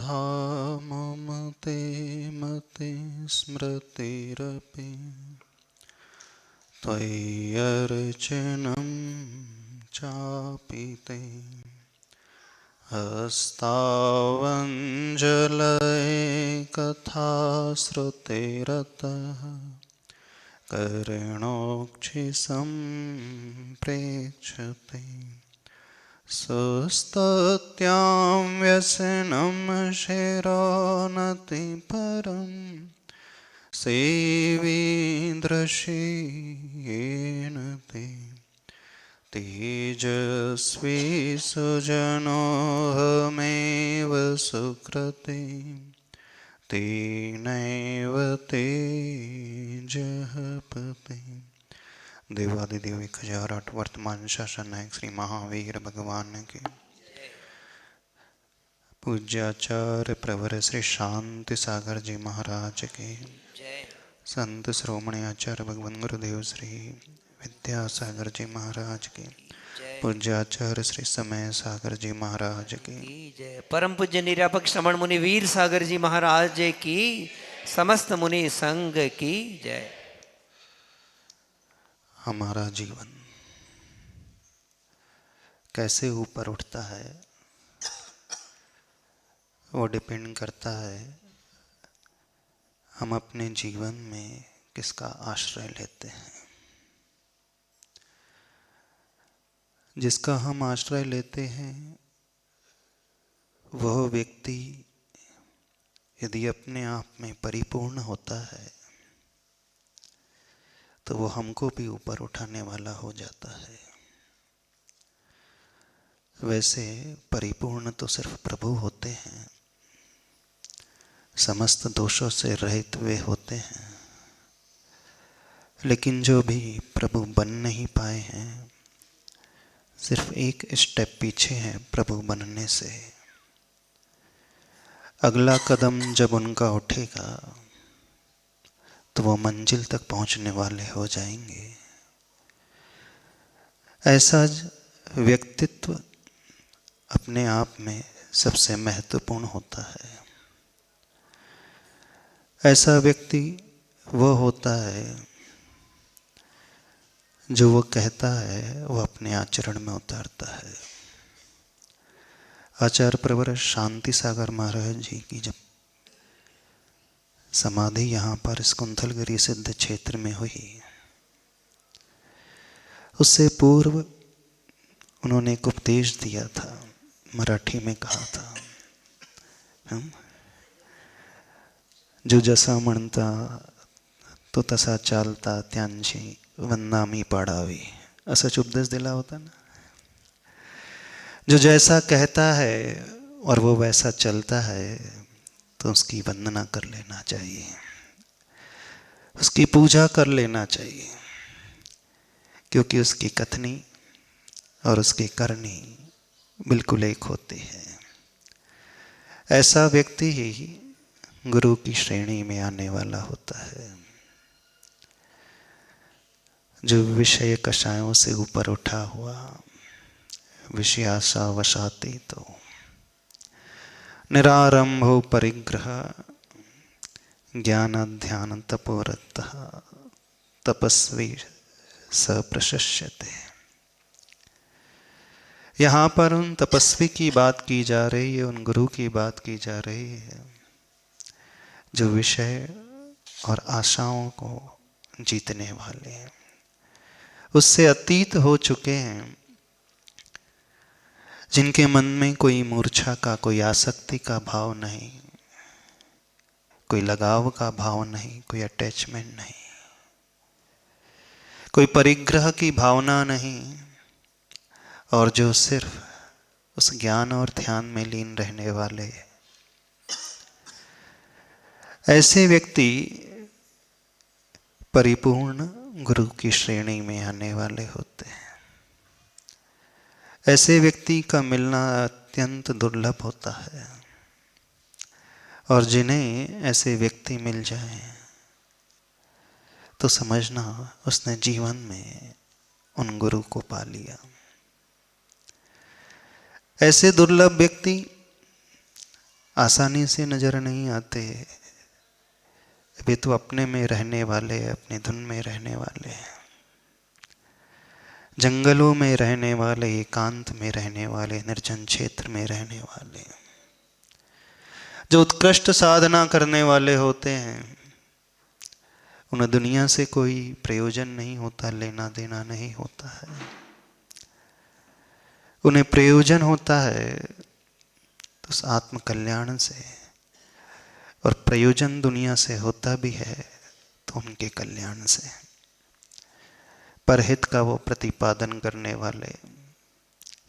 धाममते मते स्मृतिरपि त्वय्यर्चनं चापि ते हस्तावञ्जलयकथाश्रुतिरतः कर्णोक्षिसम्प्रेक्षते सुस्तुत्यां व्यसनं शिरोनतिपरं सेवीदृशेन ते तेजस्वी सुजनोऽहमेव सुकृते तेनैव तेजः पते। देवादिदेव 1008 वर्तमान शासन नायक श्री महावीर भगवान के पूज्याचार्य प्रवर श्री शांति सागर जी महाराज के संत श्रोमणी आचार्य भगवान गुरुदेव श्री विद्यासागर जी महाराज के पूज्याचार्य श्री समय सागर जी महाराज की जय। परम पूज्य निरापक श्रमण मुनि वीर सागर जी महाराज की समस्त मुनि संघ की जय। हमारा जीवन कैसे ऊपर उठता है वो डिपेंड करता है हम अपने जीवन में किसका आश्रय लेते हैं। जिसका हम आश्रय लेते हैं वह व्यक्ति यदि अपने आप में परिपूर्ण होता है तो वो हमको भी ऊपर उठाने वाला हो जाता है। वैसे परिपूर्ण तो सिर्फ प्रभु होते हैं, समस्त दोषों से रहित वे होते हैं, लेकिन जो भी प्रभु बन नहीं पाए हैं सिर्फ एक स्टेप पीछे हैं प्रभु बनने से। अगला कदम जब उनका उठेगा तो वो मंजिल तक पहुंचने वाले हो जाएंगे। ऐसा व्यक्तित्व अपने आप में सबसे महत्वपूर्ण होता है। ऐसा व्यक्ति वो होता है जो वो कहता है वो अपने आचरण में उतारता है। आचार्य प्रवर शांति सागर महाराज जी की जब समाधि यहाँ पर स्कुंथलगिरी सिद्ध क्षेत्र में हुई, उससे पूर्व उन्होंने एक उपदेश दिया था, मराठी में कहा था, जो जसा म्हणता तो तसा चालता त्यांची वंदामी पाडावी, असंच उपदेश दिला होता ना। जो जैसा कहता है और वो वैसा चलता है तो उसकी वंदना कर लेना चाहिए, उसकी पूजा कर लेना चाहिए, क्योंकि उसकी कथनी और उसकी करनी बिल्कुल एक होती है। ऐसा व्यक्ति ही गुरु की श्रेणी में आने वाला होता है। जो विषय कषायों से ऊपर उठा हुआ, विषयाशा वशातीत तो निरारंभो परिग्रह ज्ञान ध्यान तपोरत तपस्वी स प्रशस्यते। यहाँ पर उन तपस्वी की बात की जा रही है, उन गुरु की बात की जा रही है जो विषय और आशाओं को जीतने वाले हैं, उससे अतीत हो चुके हैं, जिनके मन में कोई मूर्छा का, कोई आसक्ति का भाव नहीं, कोई लगाव का भाव नहीं, कोई अटैचमेंट नहीं, कोई परिग्रह की भावना नहीं, और जो सिर्फ उस ज्ञान और ध्यान में लीन रहने वाले। ऐसे व्यक्ति परिपूर्ण गुरु की श्रेणी में आने वाले होते हैं। ऐसे व्यक्ति का मिलना अत्यंत दुर्लभ होता है, और जिन्हें ऐसे व्यक्ति मिल जाएं तो समझना उसने जीवन में उन गुरु को पा लिया। ऐसे दुर्लभ व्यक्ति आसानी से नजर नहीं आते, वे तो अपने में रहने वाले, अपनी धुन में रहने वाले, जंगलों में रहने वाले, एकांत में रहने वाले, निर्जन क्षेत्र में रहने वाले, जो उत्कृष्ट साधना करने वाले होते हैं, उन्हें दुनिया से कोई प्रयोजन नहीं होता, लेना देना नहीं होता है। उन्हें प्रयोजन होता है तो उस आत्म कल्याण से, और प्रयोजन दुनिया से होता भी है तो उनके कल्याण से। परहित का वो प्रतिपादन करने वाले,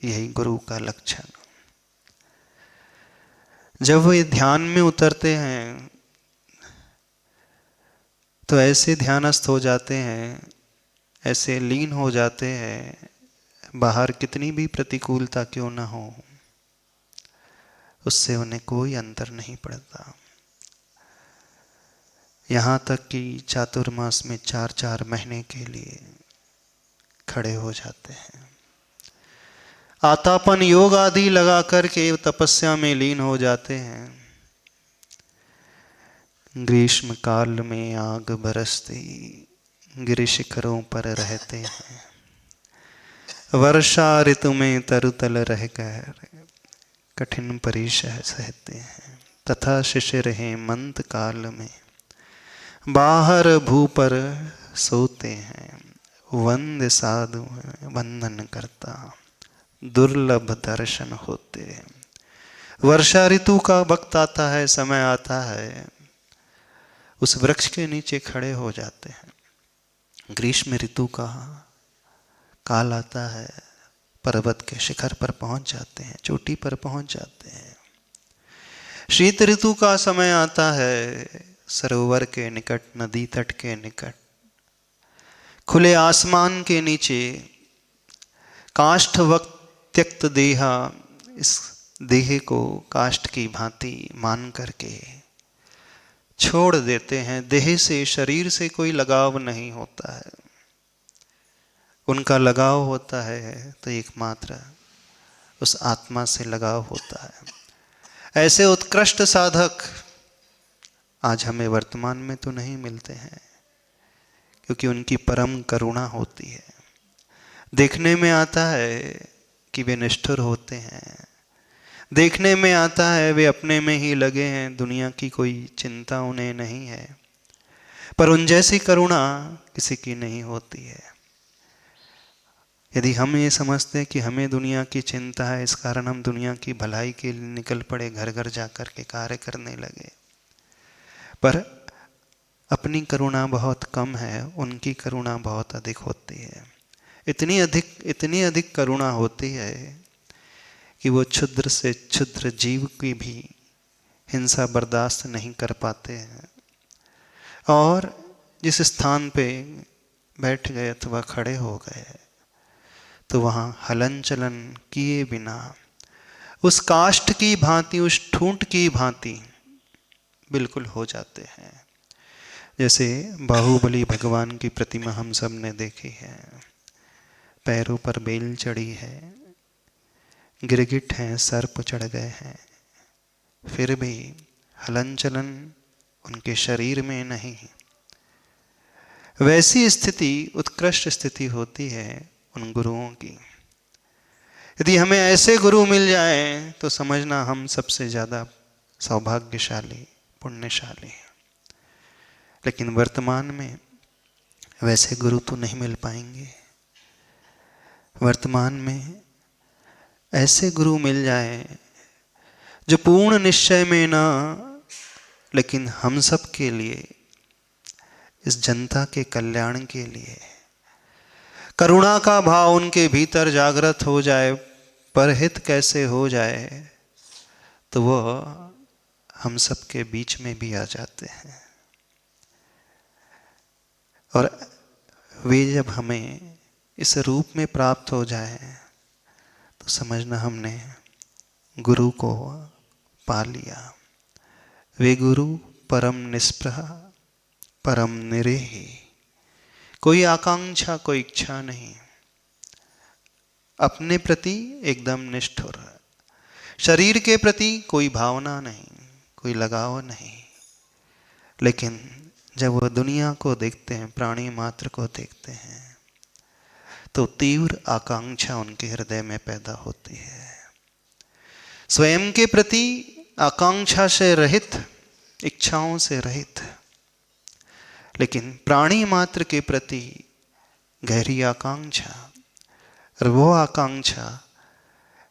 यही गुरु का लक्षण। जब वे ध्यान में उतरते हैं तो ऐसे ध्यानस्थ हो जाते हैं, ऐसे लीन हो जाते हैं, बाहर कितनी भी प्रतिकूलता क्यों ना हो, उससे उन्हें कोई अंतर नहीं पड़ता। यहाँ तक कि चातुर्मास में 4-4 महीने के लिए खड़े हो जाते हैं, आतापन योग आदि लगा करके तपस्या में लीन हो जाते हैं। ग्रीष्म काल में आग बरसती गिरि शिखरों पर रहते हैं, वर्षा ऋतु में तरुतल रहकर कठिन परिशह सहते हैं। तथा शिशिर हेमंत काल में बाहर भू पर सोते हैं, वंद साधु वंदन करता दुर्लभ दर्शन होते हैं। वर्षा ऋतु का वक्त आता है, समय आता है, उस वृक्ष के नीचे खड़े हो जाते हैं। ग्रीष्म ऋतु का काल आता है, पर्वत के शिखर पर पहुंच जाते हैं, चोटी पर पहुंच जाते हैं। शीत ऋतु का समय आता है, सरोवर के निकट, नदी तट के निकट, खुले आसमान के नीचे, काष्ठ वक्त त्यक्त देहा, इस देह को काष्ठ की भांति मान करके छोड़ देते हैं। देह से, शरीर से कोई लगाव नहीं होता है, उनका लगाव होता है तो एकमात्र उस आत्मा से लगाव होता है। ऐसे उत्कृष्ट साधक आज हमें वर्तमान में तो नहीं मिलते हैं, क्योंकि उनकी परम करुणा होती है। देखने में आता है कि वे निष्ठुर होते हैं, देखने में आता है वे अपने में ही लगे हैं, दुनिया की कोई चिंता उन्हें नहीं है, पर उन जैसी करुणा किसी की नहीं होती है। यदि हम ये समझते हैं कि हमें दुनिया की चिंता है, इस कारण हम दुनिया की भलाई के लिए निकल पड़े, घर घर जाकर के कार्य करने लगे, पर अपनी करुणा बहुत कम है, उनकी करुणा बहुत अधिक होती है। इतनी अधिक करुणा होती है कि वो क्षुद्र से क्षुद्र जीव की भी हिंसा बर्दाश्त नहीं कर पाते हैं, और जिस स्थान पे बैठ गए अथवा खड़े हो गए तो वहाँ हलन चलन किए बिना उस काष्ठ की भांति, उस ठूंठ की भांति बिल्कुल हो जाते हैं। जैसे बाहुबली भगवान की प्रतिमा हम सब ने देखी है, पैरों पर बेल चढ़ी है, गिरगिट हैं, सर्प चढ़ गए हैं, फिर भी हलन चलन उनके शरीर में नहीं। वैसी स्थिति उत्कृष्ट स्थिति होती है उन गुरुओं की। यदि हमें ऐसे गुरु मिल जाएं तो समझना हम सबसे ज़्यादा सौभाग्यशाली, पुण्यशाली। लेकिन वर्तमान में वैसे गुरु तो नहीं मिल पाएंगे। वर्तमान में ऐसे गुरु मिल जाए जो पूर्ण निश्चय में ना, लेकिन हम सब के लिए, इस जनता के कल्याण के लिए करुणा का भाव उनके भीतर जागृत हो जाए, परहित कैसे हो जाए, तो वो हम सब के बीच में भी आ जाते हैं। और वे जब हमें इस रूप में प्राप्त हो जाए तो समझना हमने गुरु को पा लिया। वे गुरु परम निष्प्रह, परम निरेही, कोई आकांक्षा, कोई इच्छा नहीं, अपने प्रति एकदम निष्ठुर, शरीर के प्रति कोई भावना नहीं, कोई लगाव नहीं। लेकिन जब वह दुनिया को देखते हैं, प्राणी मात्र को देखते हैं, तो तीव्र आकांक्षा उनके हृदय में पैदा होती है। स्वयं के प्रति आकांक्षा से रहित, इच्छाओं से रहित, लेकिन प्राणी मात्र के प्रति गहरी आकांक्षा। और वो आकांक्षा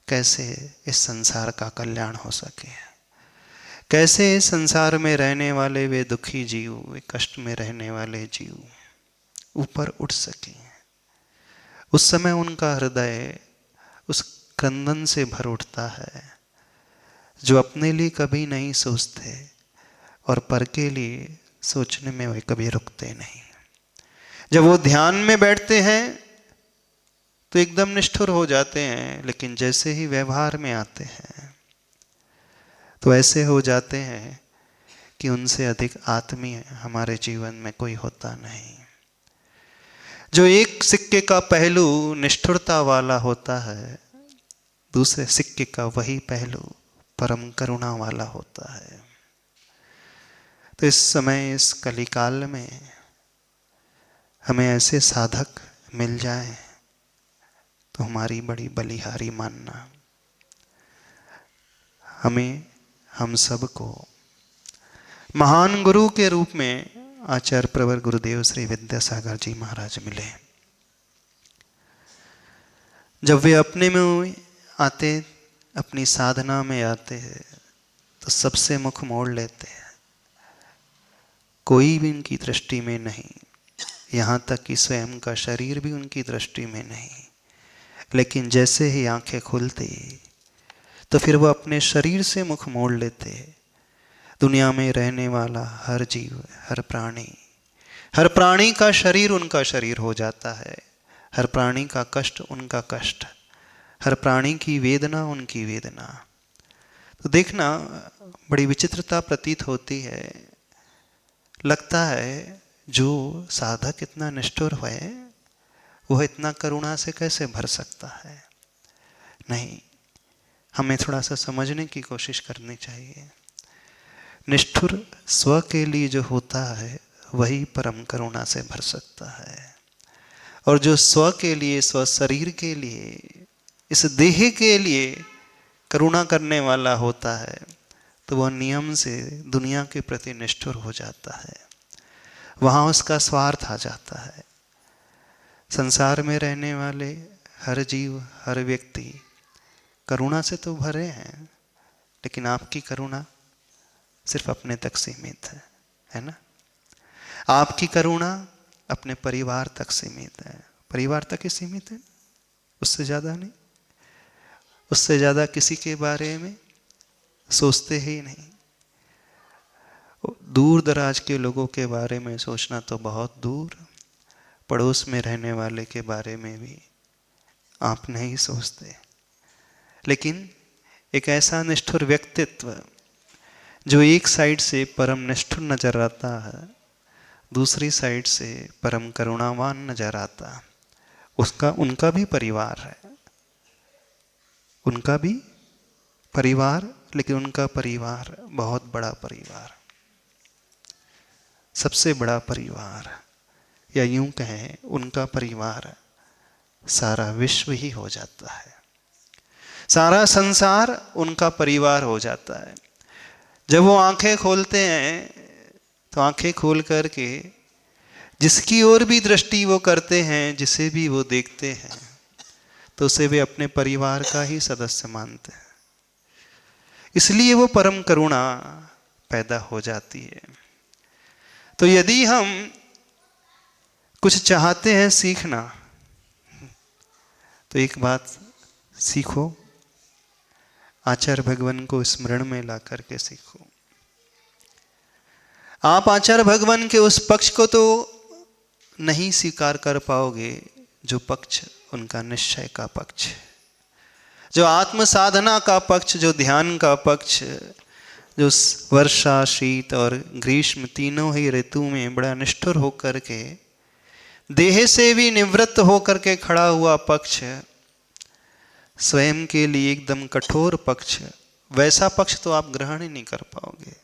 कैसे इस संसार का कल्याण हो सके, कैसे इस संसार में रहने वाले वे दुखी जीव, वे कष्ट में रहने वाले जीव ऊपर उठ सके। उस समय उनका हृदय उस क्रंदन से भर उठता है जो अपने लिए कभी नहीं सोचते और पर के लिए सोचने में वे कभी रुकते नहीं। जब वो ध्यान में बैठते हैं तो एकदम निष्ठुर हो जाते हैं, लेकिन जैसे ही व्यवहार में आते हैं तो ऐसे हो जाते हैं कि उनसे अधिक आत्मीय हमारे जीवन में कोई होता नहीं। जो एक सिक्के का पहलू निष्ठुरता वाला होता है, दूसरे सिक्के का वही पहलू परम करुणा वाला होता है। तो इस समय, इस कलिकाल में हमें ऐसे साधक मिल जाएं तो हमारी बड़ी बलिहारी मानना। हमें, हम सबको महान गुरु के रूप में आचार्य प्रवर गुरुदेव श्री विद्यासागर जी महाराज मिले। जब वे अपने में आते, अपनी साधना में आते हैं, तो सबसे मुख मोड़ लेते हैं। कोई भी उनकी दृष्टि में नहीं, यहाँ तक कि स्वयं का शरीर भी उनकी दृष्टि में नहीं। लेकिन जैसे ही आंखें खुलती तो फिर वो अपने शरीर से मुख मोड़ लेते। दुनिया में रहने वाला हर जीव, हर प्राणी का शरीर उनका शरीर हो जाता है। हर प्राणी का कष्ट उनका कष्ट, हर प्राणी की वेदना उनकी वेदना। तो देखना, बड़ी विचित्रता प्रतीत होती है। लगता है जो साधक इतना निष्ठुर है वह इतना करुणा से कैसे भर सकता है। नहीं, हमें थोड़ा सा समझने की कोशिश करनी चाहिए। निष्ठुर स्व के लिए जो होता है वही परम करुणा से भर सकता है। और जो स्व के लिए, स्व शरीर के लिए, इस देह के लिए करुणा करने वाला होता है, तो वह नियम से दुनिया के प्रति निष्ठुर हो जाता है। वहाँ उसका स्वार्थ आ जाता है। संसार में रहने वाले हर जीव, हर व्यक्ति करुणा से तो भरे हैं, लेकिन आपकी करुणा सिर्फ अपने तक सीमित है ना। आपकी करुणा अपने परिवार तक सीमित है। परिवार तक ही सीमित है, उससे ज़्यादा नहीं। उससे ज़्यादा किसी के बारे में सोचते ही नहीं। दूर दराज के लोगों के बारे में सोचना तो बहुत दूर, पड़ोस में रहने वाले के बारे में भी आप नहीं सोचते। लेकिन एक ऐसा निष्ठुर व्यक्तित्व जो एक साइड से परम निष्ठुर नजर आता है, दूसरी साइड से परम करुणावान नजर आता, उनका भी परिवार है। उनका भी परिवार, लेकिन उनका परिवार बहुत बड़ा परिवार, सबसे बड़ा परिवार, या यूं कहें उनका परिवार सारा विश्व ही हो जाता है। सारा संसार उनका परिवार हो जाता है। जब वो आंखें खोलते हैं तो आंखें खोल करके जिसकी ओर भी दृष्टि वो करते हैं, जिसे भी वो देखते हैं, तो उसे वे अपने परिवार का ही सदस्य मानते हैं। इसलिए वो परम करुणा पैदा हो जाती है। तो यदि हम कुछ चाहते हैं सीखना, तो एक बात सीखो, आचार्य भगवान को स्मरण में ला करके सीखो। आप आचार्य भगवान के उस पक्ष को तो नहीं स्वीकार कर पाओगे जो पक्ष उनका निश्चय का पक्ष, जो आत्म साधना का पक्ष, जो ध्यान का पक्ष, जो वर्षा, शीत और ग्रीष्म तीनों ही ऋतु में बड़ा निष्ठुर होकर के, देह से भी निवृत्त होकर के खड़ा हुआ पक्ष, स्वयं के लिए एकदम कठोर पक्ष, वैसा पक्ष तो आप ग्रहण ही नहीं कर पाओगे।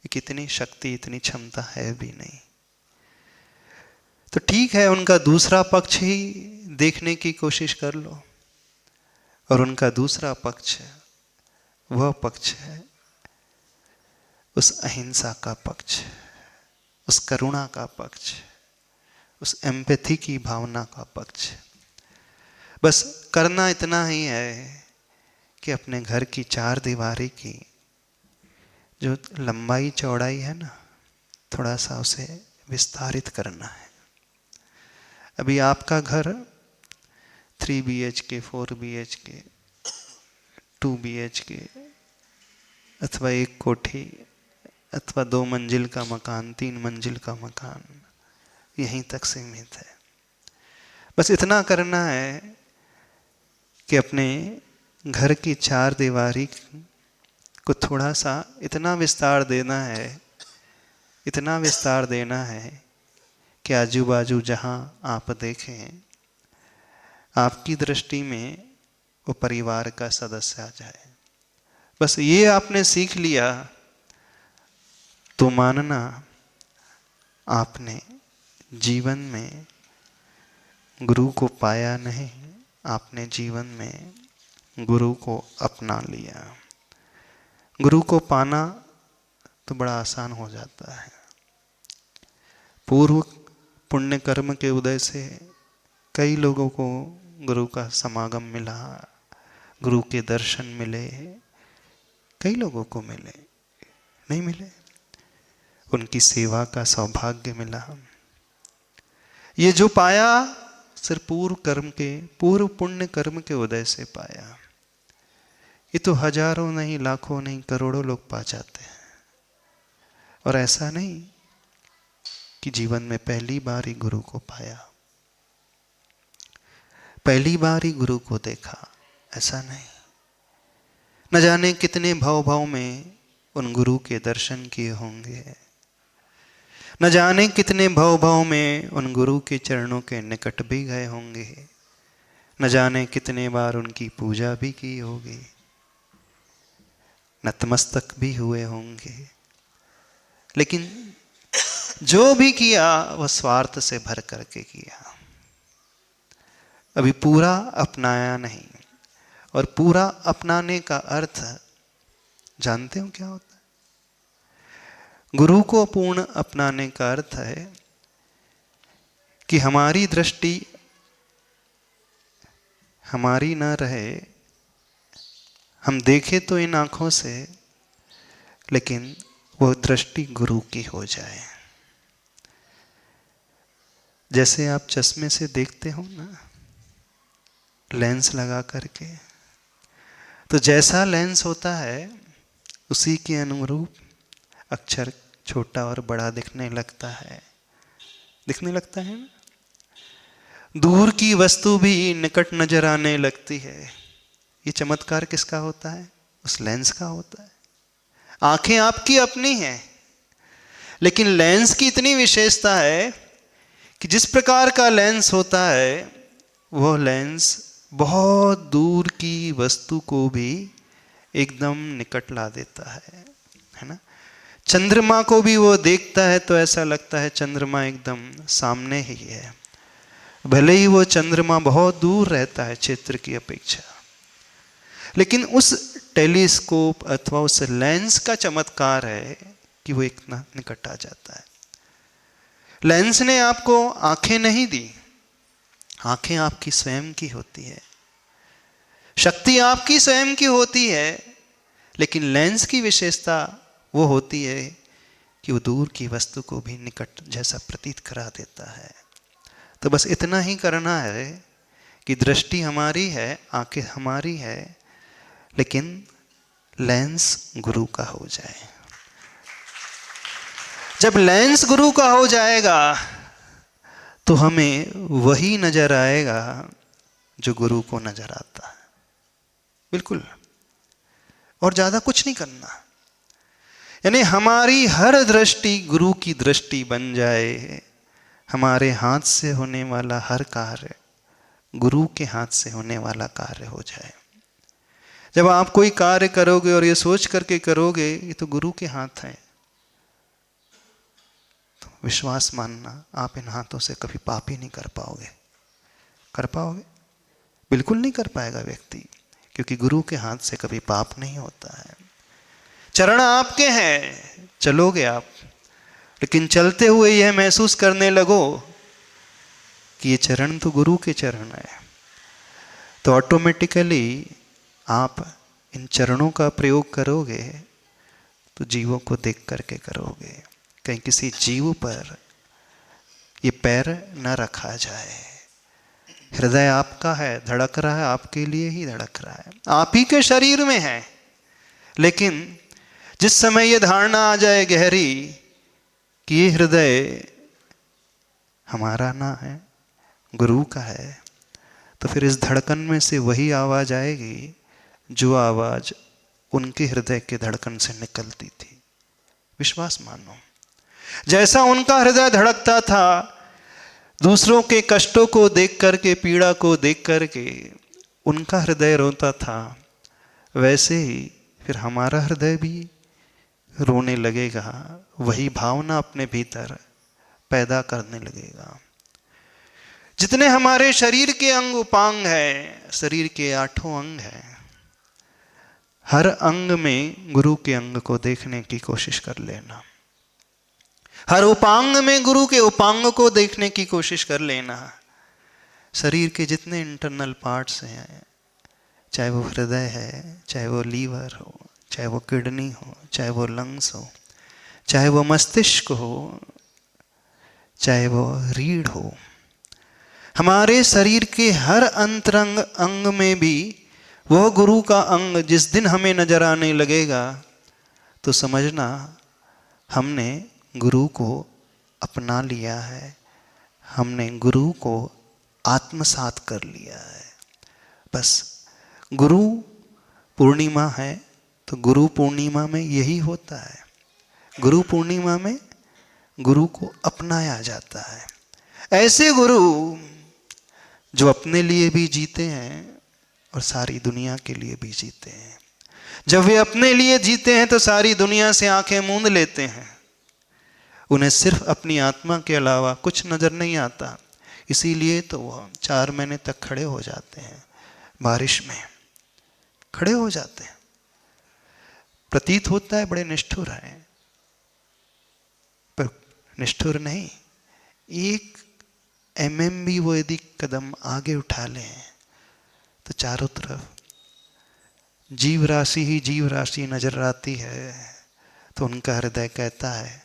कितनी शक्ति, इतनी क्षमता है भी नहीं। तो ठीक है, उनका दूसरा पक्ष ही देखने की कोशिश कर लो। और उनका दूसरा पक्ष है, वह पक्ष है उस अहिंसा का पक्ष, उस करुणा का पक्ष, उस एम्पैथी की भावना का पक्ष। बस करना इतना ही है कि अपने घर की चार दीवारी की जो लंबाई चौड़ाई है ना, थोड़ा सा उसे विस्तारित करना है। अभी आपका घर 3 BHK, 4 BHK, 2 BHK अथवा 1 कोठी अथवा 2 मंजिल का मकान, 3 मंजिल का मकान, यहीं तक सीमित है। बस इतना करना है कि अपने घर की चार दीवारी को थोड़ा सा इतना विस्तार देना है, इतना विस्तार देना है कि आजू बाजू जहाँ आप देखें, आपकी दृष्टि में वो परिवार का सदस्य आ जाए। बस ये आपने सीख लिया तो मानना आपने जीवन में गुरु को पाया नहीं, आपने जीवन में गुरु को अपना लिया। गुरु को पाना तो बड़ा आसान हो जाता है। पूर्व पुण्य कर्म के उदय से कई लोगों को गुरु का समागम मिला, गुरु के दर्शन मिले, कई लोगों को मिले, नहीं मिले, उनकी सेवा का सौभाग्य मिला। ये जो पाया सिर्फ पूर्व पुण्य कर्म के उदय से पाया। ये तो हजारों नहीं, लाखों नहीं, करोड़ों लोग पा जाते हैं। और ऐसा नहीं कि जीवन में पहली बार ही गुरु को पाया, पहली बार ही गुरु को देखा, ऐसा नहीं। न जाने कितने भाव में उन गुरु के दर्शन किए होंगे, न जाने कितने भाव में उन गुरु के चरणों के निकट भी गए होंगे, न जाने कितने बार उनकी पूजा भी की होगी, नतमस्तक भी हुए होंगे। लेकिन जो भी किया वह स्वार्थ से भर करके किया, अभी पूरा अपनाया नहीं। और पूरा अपनाने का अर्थ जानते हो क्या होता है? गुरु को पूर्ण अपनाने का अर्थ है कि हमारी दृष्टि हमारी ना रहे, हम देखें तो इन आंखों से, लेकिन वो दृष्टि गुरु की हो जाए। जैसे आप चश्मे से देखते हो ना, लेंस लगा करके, तो जैसा लेंस होता है उसी के अनुरूप अक्षर छोटा और बड़ा दिखने लगता है, दिखने लगता है ना। दूर की वस्तु भी निकट नजर आने लगती है। ये चमत्कार किसका होता है? उस लेंस का होता है। आंखें आपकी अपनी हैं, लेकिन लेंस की इतनी विशेषता है कि जिस प्रकार का लेंस होता है, वह लेंस बहुत दूर की वस्तु को भी एकदम निकट ला देता है ना। चंद्रमा को भी वो देखता है तो ऐसा लगता है चंद्रमा एकदम सामने ही है, भले ही वो चंद्रमा बहुत दूर रहता है क्षेत्र की अपेक्षा। लेकिन उस टेलीस्कोप अथवा उस लेंस का चमत्कार है कि वो इतना निकट आ जाता है। लेंस ने आपको आंखें नहीं दी, आंखें आपकी स्वयं की होती है, शक्ति आपकी स्वयं की होती है, लेकिन लेंस की विशेषता वो होती है कि वो दूर की वस्तु को भी निकट जैसा प्रतीत करा देता है। तो बस इतना ही करना है कि दृष्टि हमारी है, आंखें हमारी है, लेकिन लेंस गुरु का हो जाए। जब लेंस गुरु का हो जाएगा तो हमें वही नजर आएगा जो गुरु को नजर आता है, बिल्कुल। और ज्यादा कुछ नहीं करना, यानी हमारी हर दृष्टि गुरु की दृष्टि बन जाए। हमारे हाथ से होने वाला हर कार्य गुरु के हाथ से होने वाला कार्य हो जाए। जब आप कोई कार्य करोगे और ये सोच करके करोगे ये तो गुरु के हाथ है, तो विश्वास मानना आप इन हाथों से कभी पाप ही नहीं कर पाओगे। कर पाओगे? बिल्कुल नहीं कर पाएगा व्यक्ति, क्योंकि गुरु के हाथ से कभी पाप नहीं होता है। चरण आपके हैं, चलोगे आप, लेकिन चलते हुए यह महसूस करने लगो कि ये चरण तो गुरु के चरण है, तो ऑटोमेटिकली आप इन चरणों का प्रयोग करोगे तो जीवों को देख करके करोगे। कहीं किसी जीव पर ये पैर न रखा जाए। हृदय आपका है, धड़क रहा है, आपके लिए ही धड़क रहा है, आप ही के शरीर में है। लेकिन जिस समय ये धारणा आ जाए गहरी कि ये हृदय हमारा ना है, गुरु का है, तो फिर इस धड़कन में से वही आवाज आएगी जो आवाज उनके हृदय के धड़कन से निकलती थी। विश्वास मानो, जैसा उनका हृदय धड़कता था दूसरों के कष्टों को देख करके, पीड़ा को देख करके उनका हृदय रोता था, वैसे ही फिर हमारा हृदय भी रोने लगेगा, वही भावना अपने भीतर पैदा करने लगेगा। जितने हमारे शरीर के अंग उपांग है, शरीर के 8 अंग हैं, हर अंग में गुरु के अंग को देखने की कोशिश कर लेना। हर उपांग में गुरु के उपांग को देखने की कोशिश कर लेना। शरीर के जितने इंटरनल पार्ट्स हैं, चाहे वो हृदय है, चाहे वो लीवर हो, चाहे वो किडनी हो, चाहे वो लंग्स हो, चाहे वो मस्तिष्क हो, चाहे वो रीढ़ हो, हमारे शरीर के हर अंतरंग अंग में भी वह गुरु का अंग जिस दिन हमें नजर आने लगेगा तो समझना हमने गुरु को अपना लिया है, हमने गुरु को आत्मसात कर लिया है। बस गुरु पूर्णिमा है तो गुरु पूर्णिमा में यही होता है। गुरु पूर्णिमा में गुरु को अपनाया जाता है। ऐसे गुरु जो अपने लिए भी जीते हैं और सारी दुनिया के लिए भी जीते हैं। जब वे अपने लिए जीते हैं तो सारी दुनिया से आंखें मूंद लेते हैं। उन्हें सिर्फ अपनी आत्मा के अलावा कुछ नजर नहीं आता, इसीलिए तो वह 4 महीने तक खड़े हो जाते हैं, बारिश में खड़े हो जाते हैं। प्रतीत होता है बड़े निष्ठुर हैं, पर निष्ठुर नहीं, 1 mm भी वो यदि कदम आगे उठा लें तो चारों तरफ जीव राशि ही जीव राशि नजर आती है। तो उनका हृदय कहता है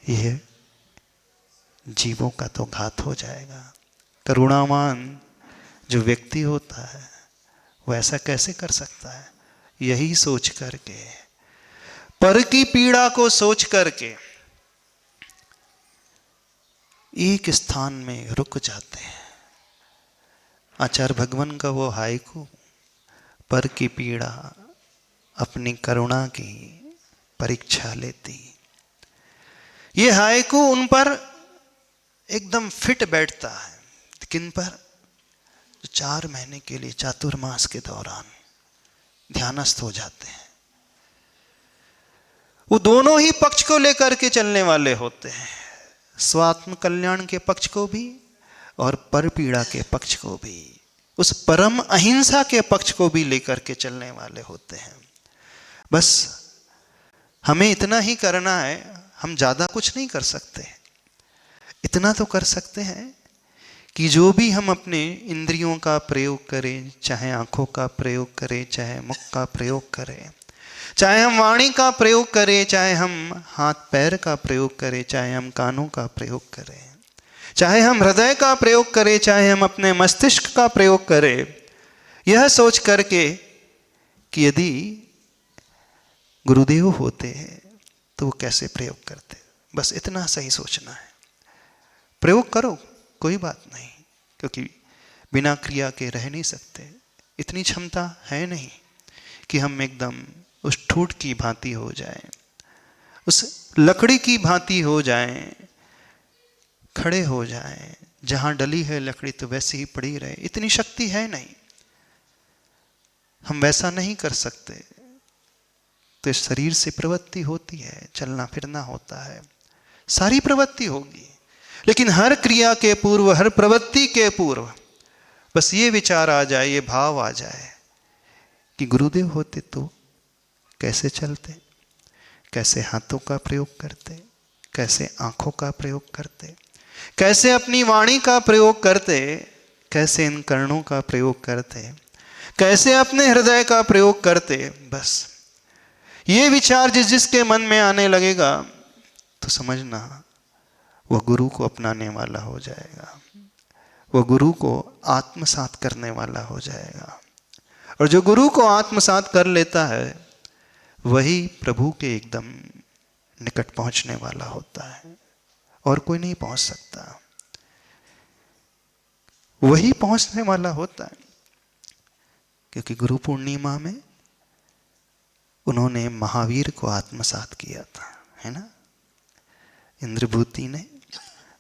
यह जीवों का तो घात हो जाएगा। करुणावान जो व्यक्ति होता है वो ऐसा कैसे कर सकता है? यही सोच करके, पर की पीड़ा को सोच करके एक स्थान में रुक जाते हैं। आचार्य भगवान का वो हाइकू, पर की पीड़ा अपनी करुणा की परीक्षा लेती, ये हाइकू उन पर एकदम फिट बैठता है। किन पर? जो 4 महीने के लिए चातुर्मास के दौरान ध्यानस्थ हो जाते हैं। वो दोनों ही पक्ष को लेकर के चलने वाले होते हैं, स्वात्म कल्याण के पक्ष को भी और पर पीड़ा के पक्ष को भी, उस परम अहिंसा के पक्ष को भी लेकर के चलने वाले होते हैं। बस हमें इतना ही करना है, हम ज्यादा कुछ नहीं कर सकते। इतना तो कर सकते हैं कि जो भी हम अपने इंद्रियों का प्रयोग करें, चाहे आंखों का प्रयोग करें, चाहे मुख का प्रयोग करें, चाहे हम वाणी का प्रयोग करें, चाहे हम हाथ पैर का प्रयोग करें, चाहे हम कानों का प्रयोग करें, चाहे हम हृदय का प्रयोग करें, चाहे हम अपने मस्तिष्क का प्रयोग करें, यह सोच करके कि यदि गुरुदेव होते हैं तो वो कैसे प्रयोग करते। बस इतना सही सोचना है। प्रयोग करो, कोई बात नहीं, क्योंकि बिना क्रिया के रह नहीं सकते। इतनी क्षमता है नहीं कि हम एकदम उस ठूठ की भांति हो जाएं, उस लकड़ी की भांति हो जाएं, खड़े हो जाएं, जहां डली है लकड़ी तो वैसे ही पड़ी रहे। इतनी शक्ति है नहीं। हम वैसा नहीं कर सकते, तो इस शरीर से प्रवृत्ति होती है, चलना फिरना होता है, सारी प्रवृत्ति होगी, लेकिन हर क्रिया के पूर्व, हर प्रवृत्ति के पूर्व बस ये विचार आ जाए, ये भाव आ जाए कि गुरुदेव होते तो कैसे चलते, कैसे हाथों का प्रयोग करते, कैसे आंखों का प्रयोग करते, कैसे अपनी वाणी का प्रयोग करते, कैसे इन कर्णों का प्रयोग करते, कैसे अपने हृदय का प्रयोग करते। बस ये विचार जिस जिसके मन में आने लगेगा तो समझना वह गुरु को अपनाने वाला हो जाएगा, वह गुरु को आत्मसात करने वाला हो जाएगा। और जो गुरु को आत्मसात कर लेता है वही प्रभु के एकदम निकट पहुंचने वाला होता है, और कोई नहीं पहुंच सकता, वही पहुंचने वाला होता है। क्योंकि गुरु पूर्णिमा में उन्होंने महावीर को आत्मसात किया था, है ना। इंद्रभूति ने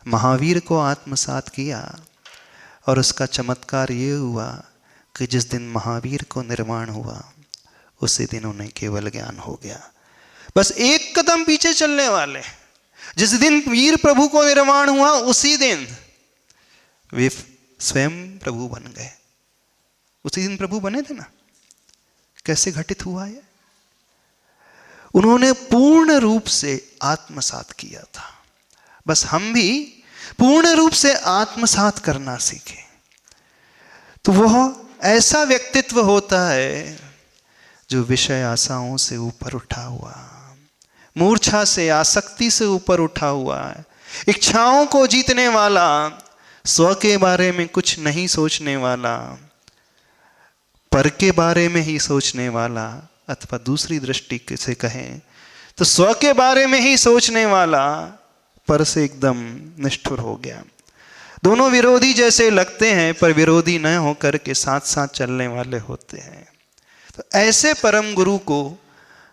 महावीर को आत्मसात किया, और उसका चमत्कार ये हुआ कि जिस दिन महावीर को निर्वाण हुआ उसी दिन उन्हें केवल ज्ञान हो गया। बस एक कदम पीछे चलने वाले, जिस दिन वीर प्रभु को निर्वाण हुआ उसी दिन वे स्वयं प्रभु बन गए। उसी दिन प्रभु बने थे ना। कैसे घटित हुआ ये? उन्होंने पूर्ण रूप से आत्मसात किया था। बस हम भी पूर्ण रूप से आत्मसात करना सीखें तो वह ऐसा व्यक्तित्व होता है जो विषय आशाओं से ऊपर उठा हुआ, मूर्छा से, आसक्ति से ऊपर उठा हुआ है, इच्छाओं को जीतने वाला, स्व के बारे में कुछ नहीं सोचने वाला, पर के बारे में ही सोचने वाला, अथवा दूसरी दृष्टि से कहें तो स्व के बारे में ही सोचने वाला पर से एकदम निष्ठुर हो गया। दोनों विरोधी जैसे लगते हैं पर विरोधी न होकर के साथ साथ चलने वाले होते हैं। तो ऐसे परम गुरु को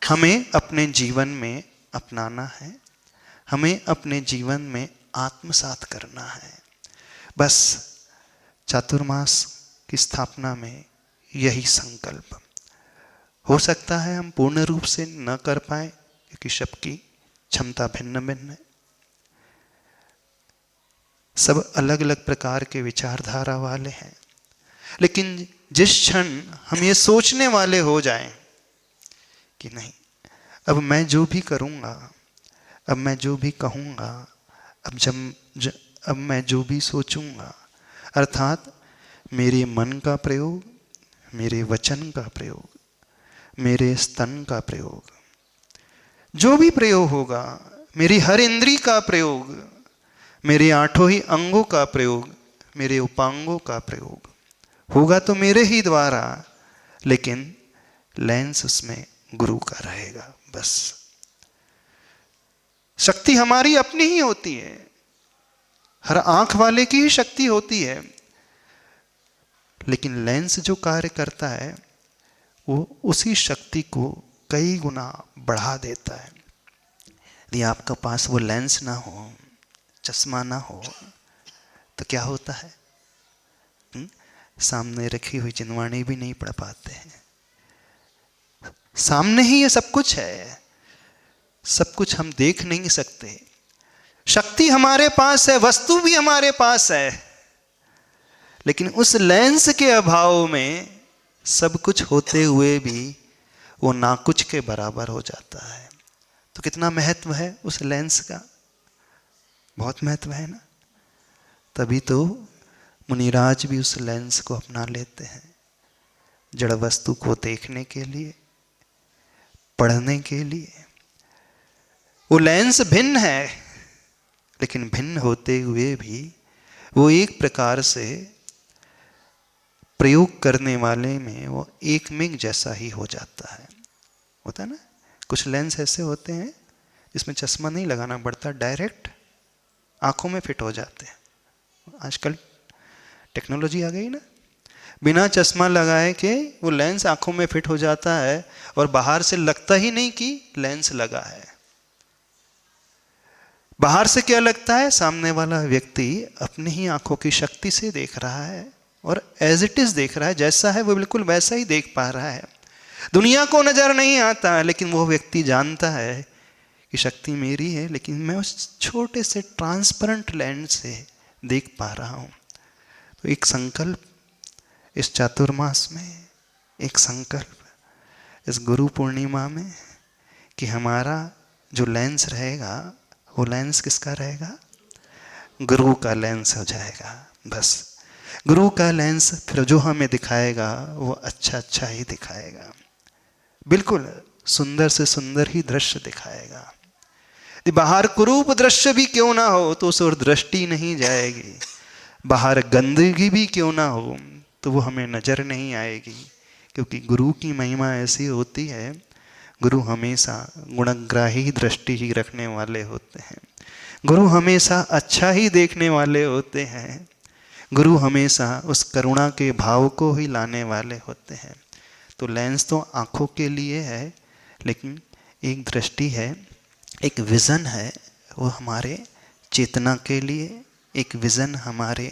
हमें अपने जीवन में अपनाना है, हमें अपने जीवन में आत्मसात करना है। बस चातुर्मास की स्थापना में यही संकल्प। हो सकता है हम पूर्ण रूप से न कर पाए क्योंकि सबकी क्षमता भिन्न भिन्न है, सब अलग अलग प्रकार के विचारधारा वाले हैं, लेकिन जिस क्षण हम ये सोचने वाले हो जाएं कि नहीं, अब मैं जो भी करूँगा, अब मैं जो भी कहूँगा, अब मैं जो भी सोचूंगा, अर्थात मेरे मन का प्रयोग, मेरे वचन का प्रयोग, मेरे स्तन का प्रयोग, जो भी प्रयोग होगा, मेरी हर इंद्री का प्रयोग, मेरे आठों ही अंगों का प्रयोग, मेरे उपांगों का प्रयोग होगा तो मेरे ही द्वारा, लेकिन लेंस उसमें गुरु का रहेगा। बस शक्ति हमारी अपनी ही होती है, हर आंख वाले की ही शक्ति होती है, लेकिन लेंस जो कार्य करता है वो उसी शक्ति को कई गुना बढ़ा देता है। यदि आपका पास वो लेंस ना हो, चश्मा ना हो, तो क्या होता है? सामने रखी हुई जिनवाणी भी नहीं पढ़ पाते हैं। सामने ही ये सब कुछ है, सब कुछ हम देख नहीं सकते। शक्ति हमारे पास है, वस्तु भी हमारे पास है, लेकिन उस लेंस के अभाव में सब कुछ होते हुए भी वो ना कुछ के बराबर हो जाता है। तो कितना महत्व है उस लेंस का? बहुत महत्व है ना। तभी तो मुनिराज भी उस लेंस को अपना लेते हैं, जड़ वस्तु को देखने के लिए, पढ़ने के लिए। वो लेंस भिन्न है, लेकिन भिन्न होते हुए भी वो एक प्रकार से प्रयोग करने वाले में वो एक मिग जैसा ही हो जाता है। होता है ना, कुछ लेंस ऐसे होते हैं जिसमें चश्मा नहीं लगाना पड़ता, डायरेक्ट आंखों में फिट हो जाते हैं। आजकल टेक्नोलॉजी आ गई ना, बिना चश्मा लगाए के वो लेंस आंखों में फिट हो जाता है और बाहर से लगता ही नहीं कि लेंस लगा है। बाहर से क्या लगता है? सामने वाला व्यक्ति अपनी ही आंखों की शक्ति से देख रहा है, और एज इट इज देख रहा है, जैसा है वो बिल्कुल वैसा ही देख पा रहा है। दुनिया को नजर नहीं आता, लेकिन वो व्यक्ति जानता है कि शक्ति मेरी है, लेकिन मैं उस छोटे से ट्रांसपेरेंट लेंस से देख पा रहा हूँ। तो एक संकल्प इस चातुर्मास में, एक संकल्प इस गुरु पूर्णिमा में, कि हमारा जो लेंस रहेगा वो लेंस किसका रहेगा? गुरु का लेंस हो जाएगा। बस गुरु का लेंस फिर जो हमें दिखाएगा वो अच्छा अच्छा ही दिखाएगा, बिल्कुल सुंदर से सुंदर ही दृश्य दिखाएगा। यदि बाहर कुरूप दृश्य भी क्यों ना हो तो उस ओर दृष्टि नहीं जाएगी, बाहर गंदगी भी क्यों ना हो तो वो हमें नजर नहीं आएगी, क्योंकि गुरु की महिमा ऐसी होती है, गुरु हमेशा गुणग्राही दृष्टि ही रखने वाले होते हैं, गुरु हमेशा अच्छा ही देखने वाले होते हैं, गुरु हमेशा उस करुणा के भाव को ही लाने वाले होते हैं। तो लेंस तो आँखों के लिए है, लेकिन एक दृष्टि है, एक विज़न है, वो हमारे चेतना के लिए, एक विज़न हमारे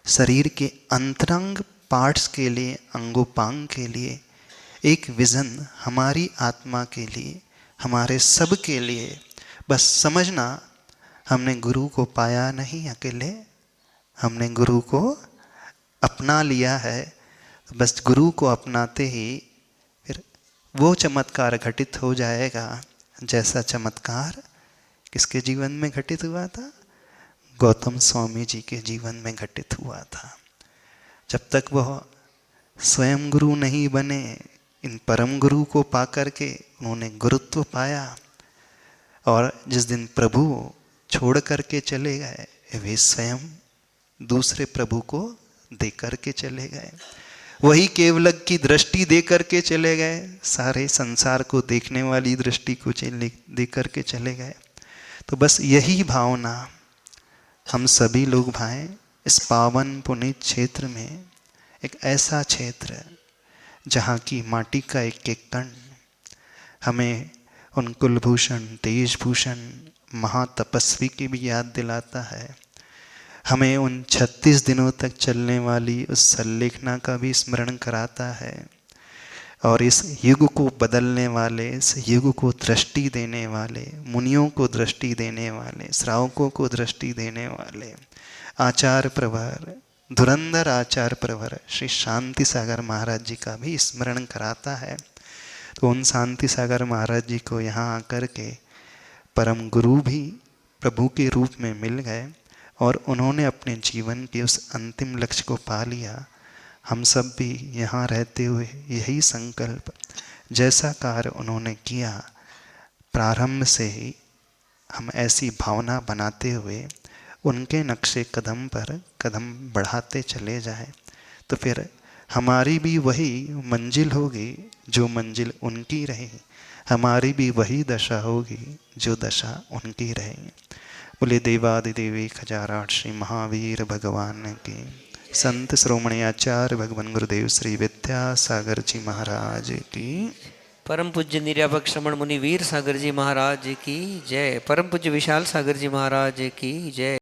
शरीर के अंतरंग पार्ट्स के लिए, अंगोपांग के लिए, एक विज़न हमारी आत्मा के लिए, हमारे सब के लिए। बस समझना, हमने गुरु को पाया नहीं अकेले, हमने गुरु को अपना लिया है। बस गुरु को अपनाते ही फिर वो चमत्कार घटित हो जाएगा, जैसा चमत्कार किसके जीवन में घटित हुआ था? गौतम स्वामी जी के जीवन में घटित हुआ था। जब तक वह स्वयं गुरु नहीं बने, इन परम गुरु को पाकर के उन्होंने गुरुत्व पाया, और जिस दिन प्रभु छोड़ करके चले गए, वे स्वयं दूसरे प्रभु को दे करके चले गए, वही केवलक की दृष्टि दे करके चले गए, सारे संसार को देखने वाली दृष्टि को दे करके चले गए। तो बस यही भावना हम सभी लोग भाएं इस पावन पुनीत क्षेत्र में, एक ऐसा क्षेत्र जहाँ की माटी का एक एक कण हमें उन कुलभूषण तेजभूषण महातपस्वी की भी याद दिलाता है, हमें उन 36 दिनों तक चलने वाली उस सल्लेखना का भी स्मरण कराता है, और इस युग को बदलने वाले, इस युग को दृष्टि देने वाले, मुनियों को दृष्टि देने वाले, श्रावकों को दृष्टि देने वाले आचार्य प्रवर, धुरंधर आचार्य प्रवर श्री शांति सागर महाराज जी का भी स्मरण कराता है। तो उन शांति सागर महाराज जी को यहाँ आकर के परम गुरु भी प्रभु के रूप में मिल गए, और उन्होंने अपने जीवन के उस अंतिम लक्ष्य को पा लिया। हम सब भी यहाँ रहते हुए यही संकल्प, जैसा कार्य उन्होंने किया प्रारंभ से ही हम ऐसी भावना बनाते हुए उनके नक्शे कदम पर कदम बढ़ाते चले जाएं, तो फिर हमारी भी वही मंजिल होगी जो मंजिल उनकी रही, हमारी भी वही दशा होगी जो दशा उनकी रही। बोले देवादिदेवी खजाराट श्री महावीर भगवान की, संत श्रोमणी आचार्य भगवान गुरुदेव श्री विद्यासागर जी महाराज की, परम पूज्य निर्यापक श्रमण मुनि वीर सागर जी महाराज की जय, परम पूज्य विशाल सागर जी महाराज की जय।